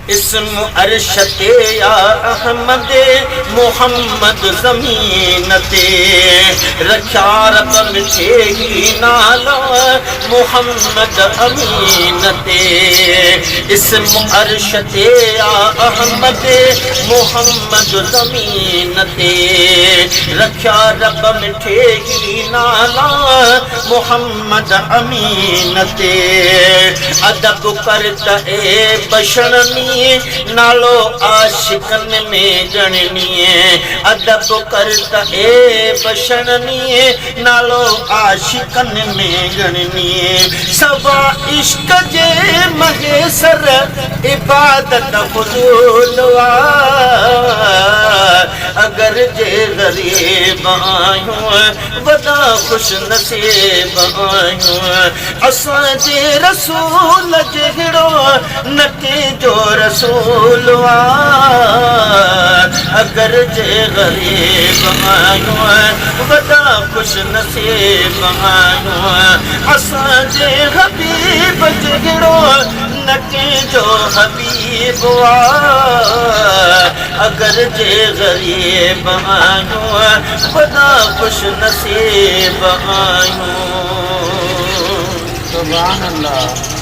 اسم ارشتے یا احمد محمد زمین تے رکھیا رب مٹھے ہی نالا محمد امین تے اسم ارشتے یا احمد محمد زمین تے رکھیا رب مٹھے ہی نالا محمد امین تے ادب کرتا اے بشرنی نالو عاشقن میں جننی ادب کرتا اے بشرنی نالو عاشقن میں جننی سوا عشق جے مہسر عبادت فضول اگر جے غریب آیوں ودا خوش نصیب آیوں اساں جے رسول جہڑو نکے جو رسول اگر جے غریب آیوں ودا خوش نصیب آیوں اساں جے حبیب جہڑو نکے جو حبیب اگر جے غریب آیوں ودا خوش نصیب آیوں سبحان اللہ